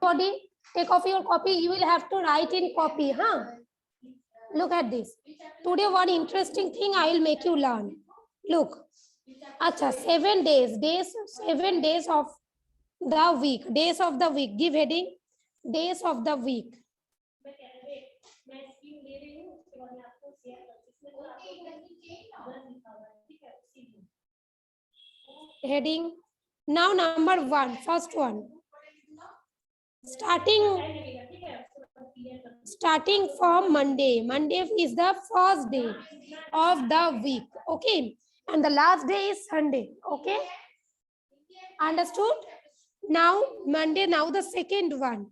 Body, take off your copy. You will have to write in copy, huh? Look at this. Today, one interesting thing I will make you learn. Look. Acha, 7 days. 7 days of the week. Days of the week. Give heading. Days of the week. Heading. Now number 1. First one. Starting from Monday. Monday is the first day of the week. Okay. And the last day is Sunday. Okay. Understood? Now Monday. Now the second one.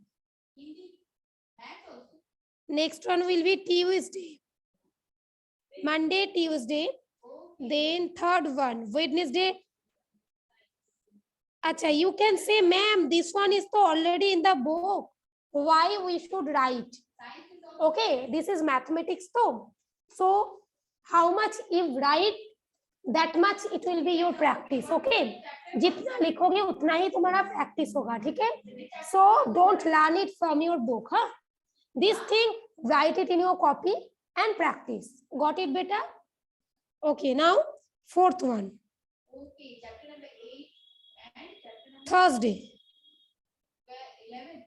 Next one will be Tuesday. Monday, Tuesday. Then third one, Wednesday. Acha, you can say, ma'am, this one is already in the book. Why we should write? Okay, this is mathematics though. So how much if write, that much it will be your practice. Okay, जितना लिखोगे उतना ही तुम्हारा practice होगा, ठीक है? So don't learn it from your book, huh? This thing, write it in your copy and practice. Got it, beta? Okay, now fourth one. Okay, chapter number 8 and chapter number Thursday. 11.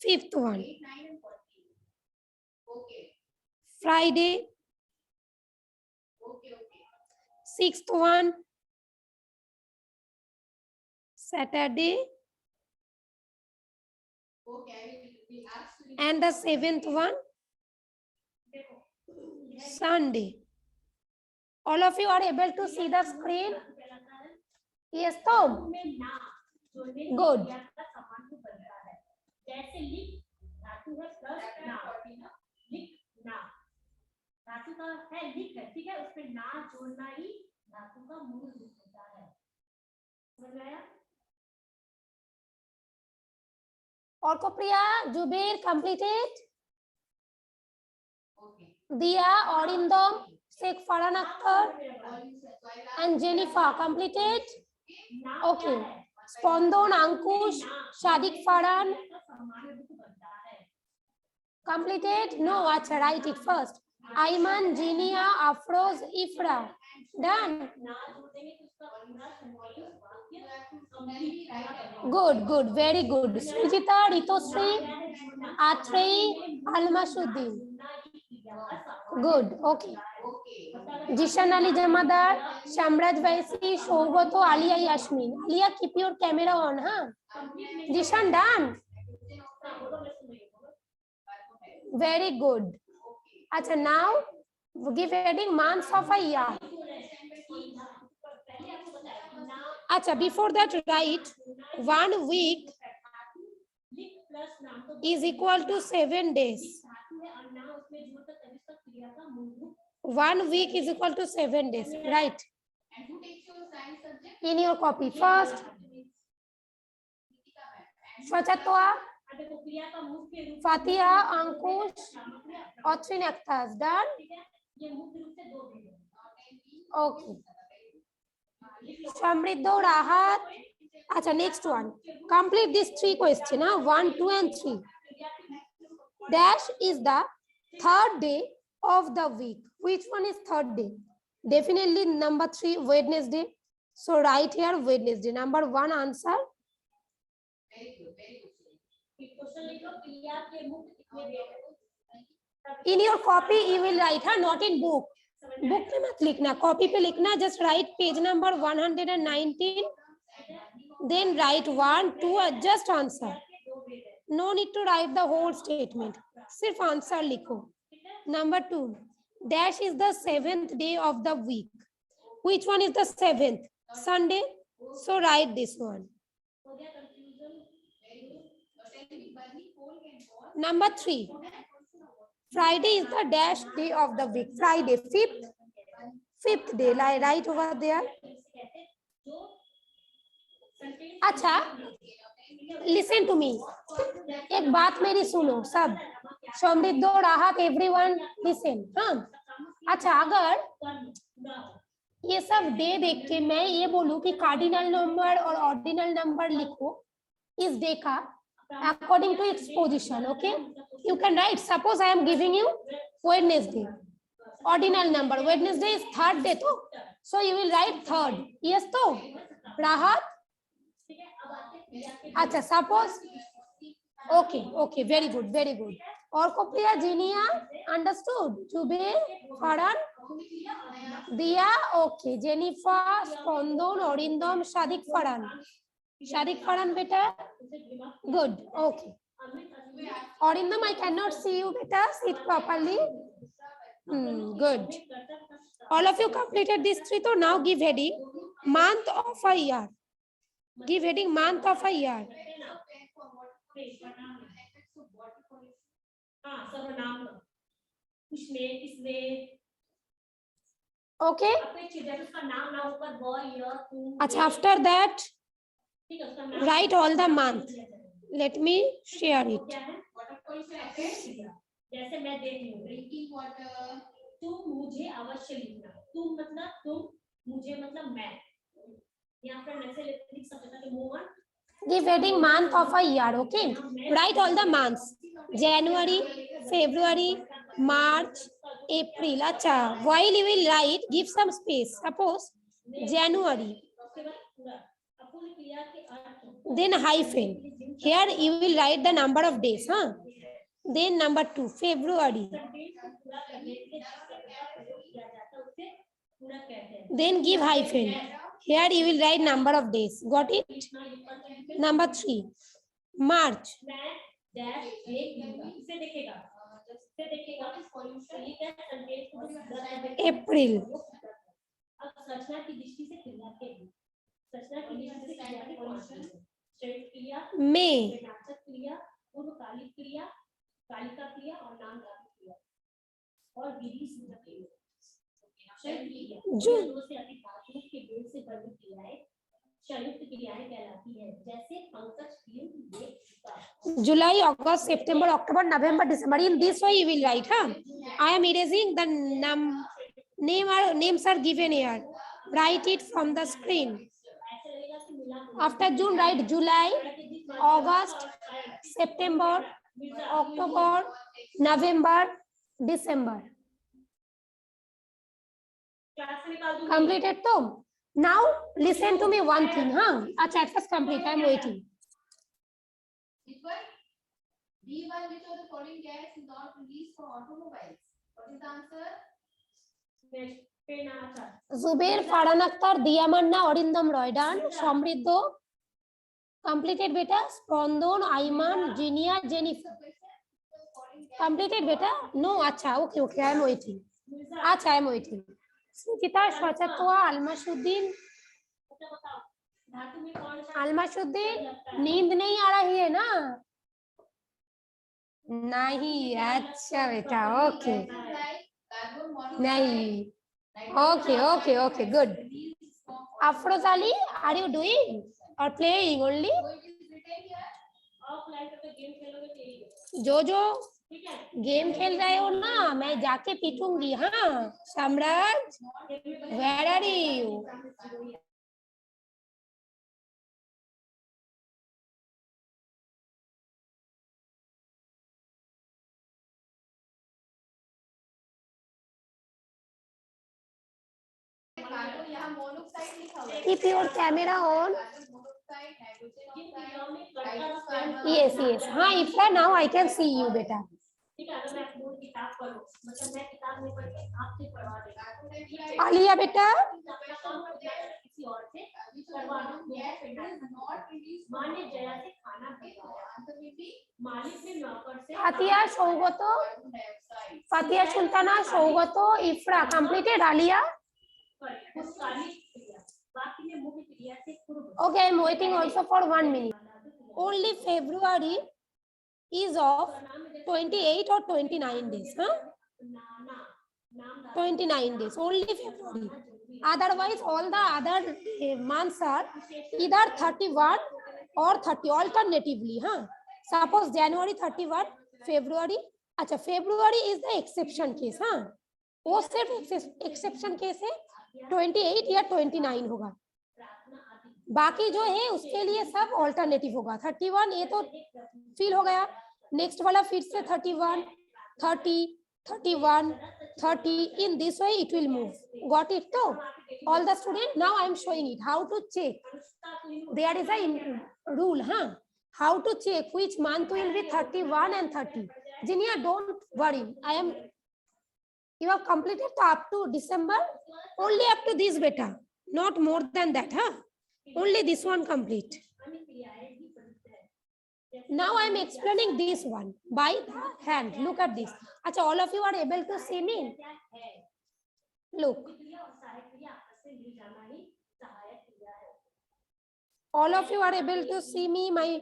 Fifth one. 8, 9 and 14. Okay. Friday. Okay. Sixth one. Saturday. Okay. And the seventh one. Sunday. All of you are able to see the screen? Yes, Tom? Good. और को प्रिया, Zuber completed? Okay. Dia, Orindom, Sheikh Farhan Akhtar, and Jennifer completed? Okay. Spondon, Ankush, Shadik Farhan completed? No, acha, write it first. Ayman, Jinia, Afroz, Ifra. Done. Good, very good. Srijita, Ritosri, Atrei, Almasuddin. Good, okay. Jishan Ali Jamadar, Shamraj Vaisi, Shogoto, Alia Yasmin. Alia, keep your camera on, huh? Jishan, done. Very good. Acha, now give heading months of a year. Acha, before that write 1 week is equal to 7 days. 1 week is equal to 7 days, right? In your copy, first, Swachatwa, Fatiha, Ankush, Otrin Akhtar, done? Okay. Shamriddho, Rahat. Acha, next one. Complete these 3 questions, 1, 2, and 3. Dash is the third day of the week. Which one is third day? Definitely number 3, Wednesday. So write here Wednesday. Number 1 answer. In your copy you will write, not in book. Book पे मत लिखना, copy पे लिखना. Just write page number 119. Then write 1, 2, just answer. No need to write the whole statement. सिर्फ answer लिखो. Number 2. Dash is the 7th day of the week. Which one is the 7th? Sunday. So write this one. Number 3. Friday is the dash day of the week. Friday, 5th day. Right over there. अच्छा, listen to me. एक बात मेरी सुनो सब. समृद्धो, राहत, everyone listen. हाँ. अच्छा, अगर ये सब डे देख के मैं ये बोलूं कि कार्डिनल नंबर और ऑर्डिनल नंबर लिखो इस डे का, according to its position. Okay, you can write, suppose I am giving you Wednesday, ordinal number. Wednesday is third day, so you will write third. Yes, to Rahat. Acha, suppose. Okay, very good, very good. Orkopriya, Jinia, understood. Jubair, Farhan, Dia, okay. Jennifer, Spondon, Orindam, Shadik, Farhan, beta. Good, okay. Orindam, I cannot see you, beta. Sit properly. Good. All of you completed this three, so now give heading month of a year. Give heading month of a year. Okay. After that, write all the month. Let me share it. जैसे मैं देख रही हूँ drinking water, तुम मुझे अवश्य लिखना, तुम मतलब तुम, मुझे मतलब मैं, यहाँ पर ऐसे लिख सकते हैं कि move on. Give heading month of a year. Okay, write all the months. January, February, March, April. Acha, while you will write, give some space. Suppose January, then hyphen. Here you will write the number of days, huh? Then number 2, February. Then give hyphen. Here you will write number of days. Got it? Number 3, March. April. May. July, August, September, October, November, December. In this way you will write, huh? I am erasing the names are given here. Write it from the screen. After June, write July, August, September, October, November, December. Completed to? Now listen to me one thing, huh? Acha, at first complete. I am waiting. D1, which of the following gas is not released for automobiles? What is the answer? Zubair, Farhan Akhtar, Diamanna, Orindam Roy. Done. Samriddho. Completed, beta. Spondon, Ayman, Jinia, Jennifer. Completed, beta? No, acha. Okay. I am waiting. Acha, I am waiting. Sujita, Shwachatwa, Almasuddin, नींद नहीं आ रही है ना? नहीं, अच्छा बेटा, okay. नहीं, okay, good. Afroz Ali, are you doing or playing only? जो गेम खेल रहे हो ना, मैं जाके पीटूंगी, हाँ. सम्राट, where are you? Keep your camera on. Yes. हाँ, Ifra, now I can see you, beta. Alia बेटा, फातिया सौगतो, फातिया Sultana सौगतो, इफ्रा. Completed, Alia? Okay, I am waiting also for 1 minute. Only February is of 28 or 29 days, huh? 29 days, only February. Otherwise, all the other months are either 31 or 30 alternatively, huh? Suppose January 31, February. अच्छा, February is the exception case, huh? वो सिर्फ exception case है, 28 या 29 होगा. बाकी जो है उसके लिए सब ऑल्टरनेटिव होगा। 31 ये तो फिल हो गया, नेक्स्ट वाला फिर से 31, 30, 31, 30, in this way it will move. Got it? So all the students, now I am showing it how to check. There is a rule, huh? How to check which month will be 31 and 30. Jinia, don't worry. You have completed up to December, only up to this beta, not more than that, huh? Only this one complete. Now I am explaining this one by the hand. Look at this. Achha, all of you are able to see me? Look. All of you are able to see me, my...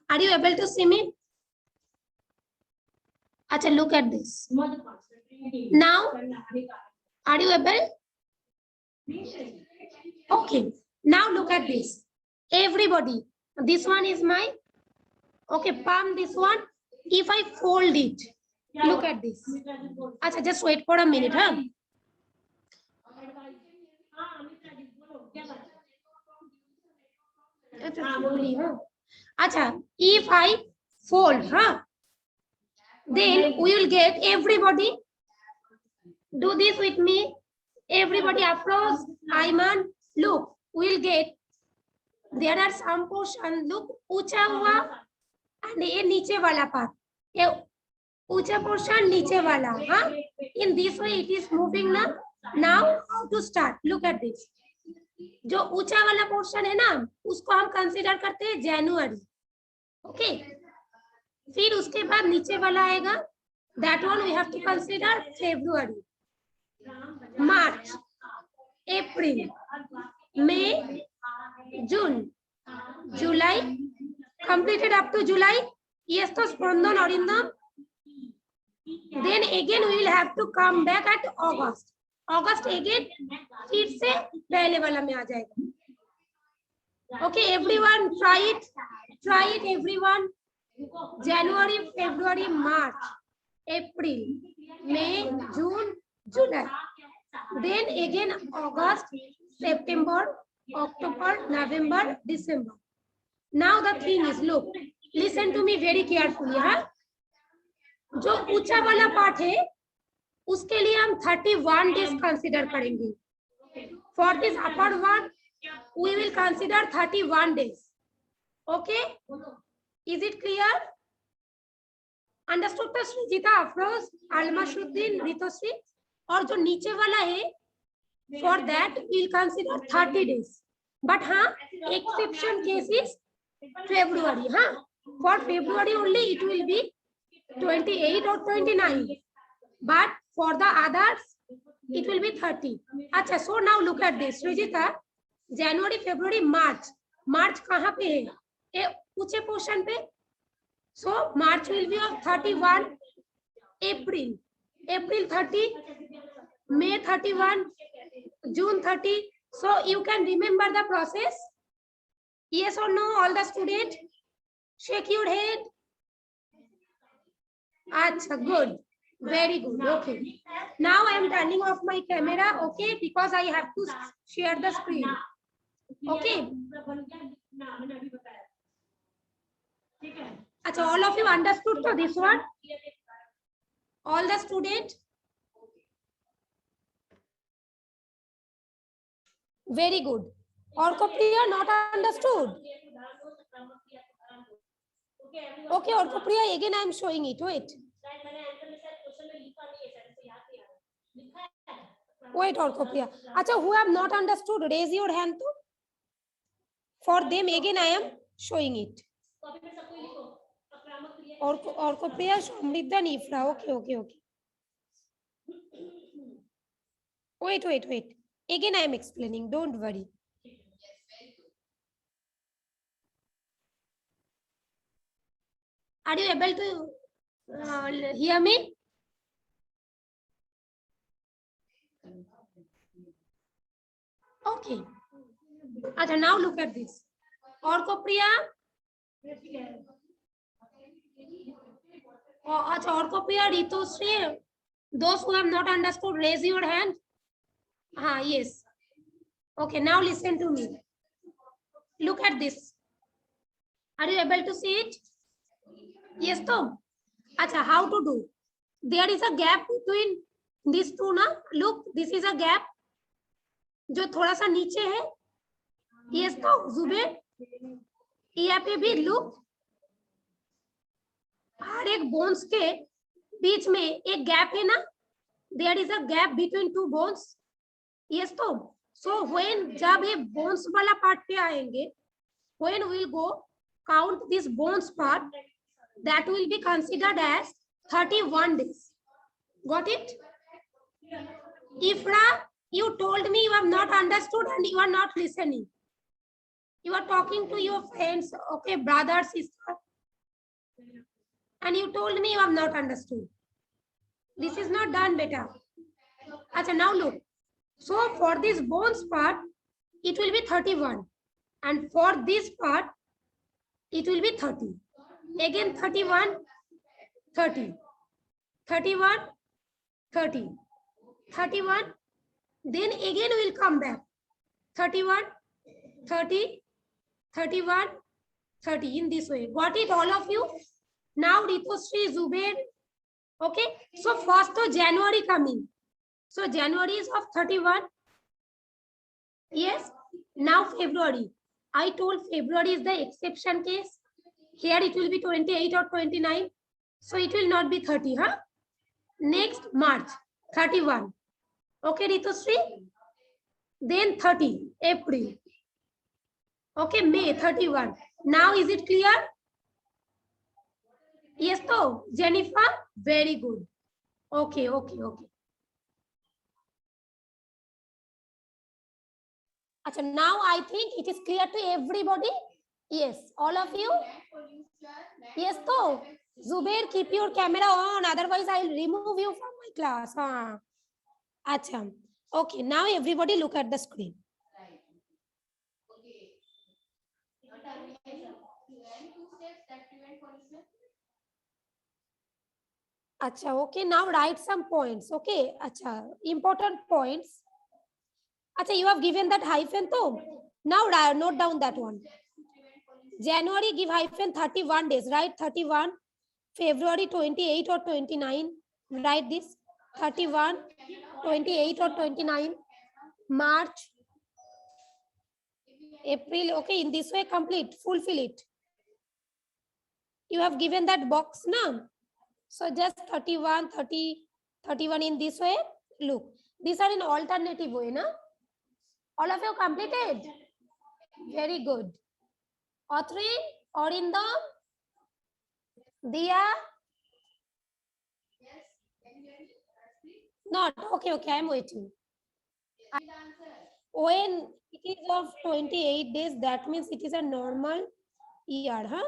Are you able to see me? Achha, look at this. Now, are you able? Okay. Now look at this. Everybody, this one is my... Okay, palm this one. If I fold it, look at this. Achha, just wait for a minute, huh? Achha, if I fold, huh? Then we will get everybody. Do this with me. Everybody approach. Ayman, look, we will get. There are some portion. Look, ऊंचा हुआ and ये नीचे वाला part. ये ऊंचा portion नीचे वाला, हाँ? In this way it is moving now. Now how to start? Look at this. जो ऊंचा वाला पोर्शन है ना, उसको हम कंसीडर करते हैं जनवरी, ओके? फिर उसके बाद नीचे वाला आएगा, that one we have to consider February, March, April, May, June, July, completed up to July. Yes, तो स्पंदन Arindam. Then again we will have to come back at August. August again फिर से पहले वाला में आ जाएगा. Okay, everyone try it everyone. January, February, March, April, May, June, July. Then again August, September, October, November, December. Now the thing is, look, listen to me very carefully, हाँ? जो ऊंचा वाला पार्ट है उसके लिए हम 31 days कंसीडर करेंगे. For this upper one, we will consider 31 days. Okay? Is it clear? Understood? तो श्रीजिता, अफरोज, अलमाशुद्दीन, रितोश्री, और जो नीचे वाला है, for that we will consider 30 days. But हाँ, exception case is February, हाँ? For February only it will be 28 or 29. But for the others, it will be 30. अच्छा, so now look at this. Sreejita, January, February, March. March कहाँ पे है? ये ऊंचे portion पे. So March will be of 31. April 30. May 31. June 30. So you can remember the process. Yes or no, all the students? Shake your head. Achha, good. Very good. Okay. Now I am turning off my camera, okay, because I have to share the screen. Okay. Achha, all of you understood to this one? All the students? Very good. Orkopriya not understood. Okay, Orkopriya, again I am showing it. Wait. Wait, Orkopriya. Acha, who have not understood, raise your hand too. For them, again I am showing it. Orkopriya, Samriddha, Nifra. Okay. Wait. Again I am explaining. Don't worry. Are you able to hear me? Okay. Achha, now look at this. Orkopriya. अच्छा, और copy ऋतुश्री, those who have not understood, raise your hand. Yes. Okay, now listen to me. Look at this. Are you able to see it? Yes, Tom. Acha, how to do? There is a gap between these two ना. Look, this is a gap जो थोड़ा सा नीचे है. Yes, तो जुबेर, यहाँ पे भी look, हर एक bones के बीच में एक gap है ना. There is a gap between two bones. Yes, तो. So when जब ये bones वाला part पे आएंगे, when we will go count this bones part, that will be considered as 31 days. Got it? Ifra, you told me you have not understood and you are not listening. You are talking to your friends, okay, brother, sister, and you told me you have not understood. This is not done better. Achha, now look. So for this bones part, it will be 31. And for this part, it will be 30. Again 31, 30. 31, 30. 31. Then again we'll come back. 31, 30, 31, 30 in this way. Got it, all of you? Now Ritushri, Zubair. Okay. So first of January coming. So January is of 31. Yes. Now February. I told February is the exception case. Here it will be 28 or 29. So it will not be 30. Huh? Next March, 31. Okay, Ritushri. Then 30, April. Okay, May, 31. Now is it clear? Yes, so Jennifer, very good. Okay. Achha, now I think it is clear to everybody. Yes, all of you. Yes, so Zubair, keep your camera on. Otherwise, I will remove you from my class. Achha. Okay, now everybody look at the screen. Achha, okay, now write some points. Okay, achha, important points. Achha, you have given that hyphen too. Now note down that one. January give hyphen 31 days, right? 31. February 28 or 29. Write this. 31, 28 or 29. March, April. Okay, in this way, complete, fulfill it. You have given that box now. So just 31, 30, 31 in this way. Look, these are in alternative way, na? All of you completed? Very good. Autrin, Orindam, Dia? Not. Okay, I am waiting. When it is of 28 days, that means it is a normal year, huh?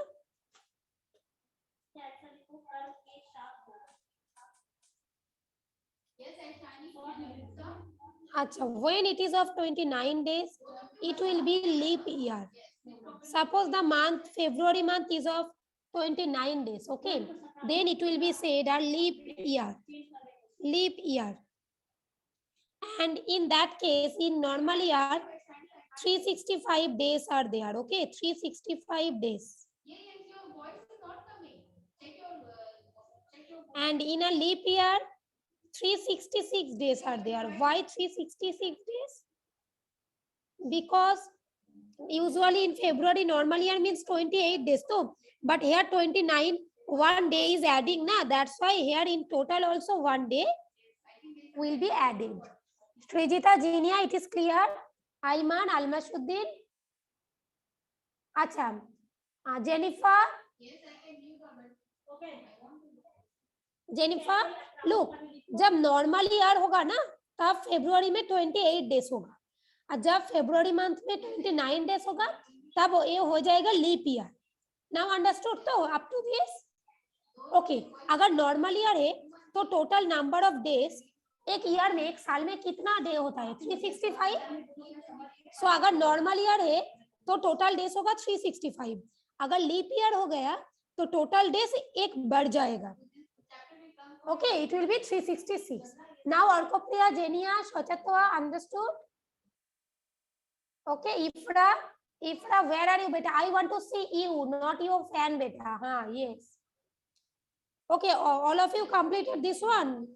Achha, when it is of 29 days, it will be leap year. Suppose the month, February month is of 29 days, okay? Then it will be said a leap year. Leap year. And in that case, in normal year, 365 days are there, okay? 365 days. And in a leap year, 366 days are there. Why 366 days? Because usually in February, normal year means 28 days. So, but here 29, 1 day is adding. Na? That's why here in total also 1 day will be added. Srijita, Jinia, it is clear? Ayman, Almashuddin? Acha. Jennifer? Jennifer look, जब normal year होगा ना तब फरवरी में 28 days होगा, और जब फरवरी month में 29 days होगा तब ये हो जाएगा लीप ईयर. Now understood? तो अप टू दिस ओके. अगर नॉर्मल ईयर है तो टोटल नंबर ऑफ डेज एक ईयर में, एक साल में कितना डे होता है? 365. सो अगर नॉर्मल ईयर है तो टोटल डेज होगा 365. अगर लीप ईयर हो गया तो टोटल डेज एक बढ़ जाएगा. Okay, it will be 366. Now Arkopriya, Jenia, Shochatwa, understood? Okay, Ifra, where are you, beta? I want to see you, not your fan, beta. Yes. Okay, all of you completed this one.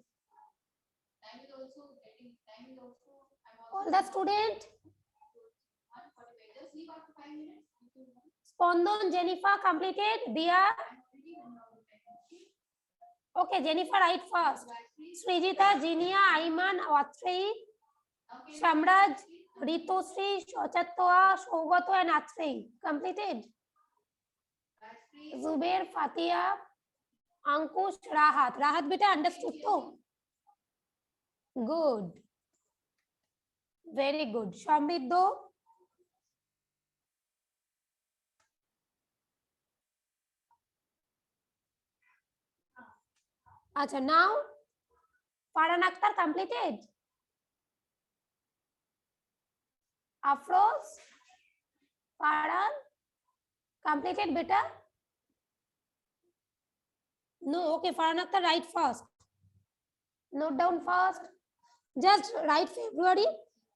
All the student. Spondon, Jennifer completed. Dia. Okay, Jennifer, write first. Srijita, Jinia, Aiman, Atrei, Shamraj, Ritosri, Shochatwa, Shogato, and Atrei. Completed. Zubair, Fatia, Ankush, Rahat. Rahat, beta, understood to? Good. Very good. Shamriddo. Acha, now Farhan Akhtar completed. Afros, Farhan completed, beta. No, okay, Farhan Akhtar, write first. Note down first. Just write February,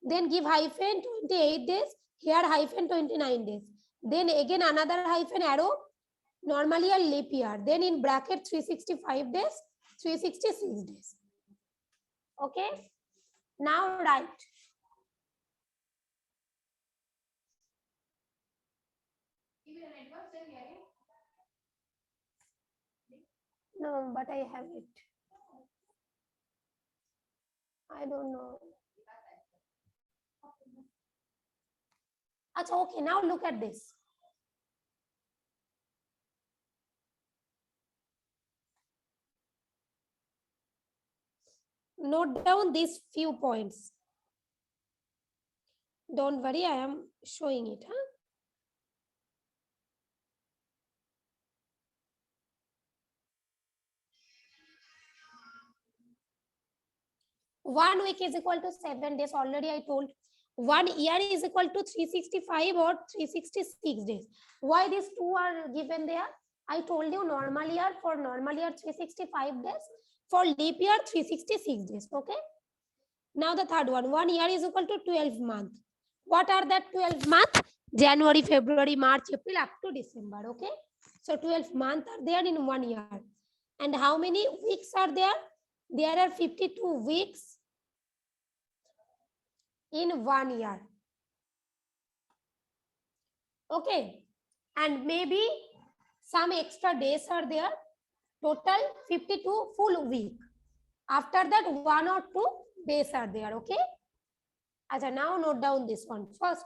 then give hyphen 28 days, here hyphen 29 days. Then again another hyphen arrow, normally a leap year. Then in bracket 365 days, 366 days. Okay, now write. No, but I have it. I don't know. Achha, okay, now look at this. Note down these few points. Don't worry, I am showing it. Huh? One week is equal to 7 days. Already I told. 1 year is equal to 365 or 366 days. Why these two are given there? I told you normal year, for normal year 365 days. For leap year 366 days. Okay. Now the third one. 1 year is equal to 12 months. What are that 12 months? January, February, March, April up to December. Okay. So 12 months are there in 1 year. And how many weeks are there? There are 52 weeks in 1 year. Okay. And maybe some extra days are there. Total 52 full week. After that, 1 or 2 days are there. Okay. Achha, now note down this one first.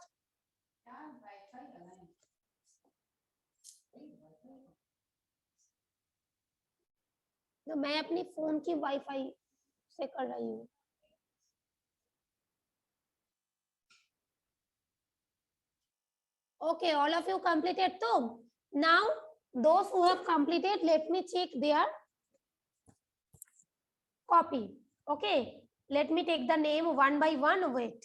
तो मैं अपनी phone की wifi से कर रही हूँ. Okay, all of you completed too. Now, those who have completed, let me check their copy. Okay, let me take the name one by one. Wait.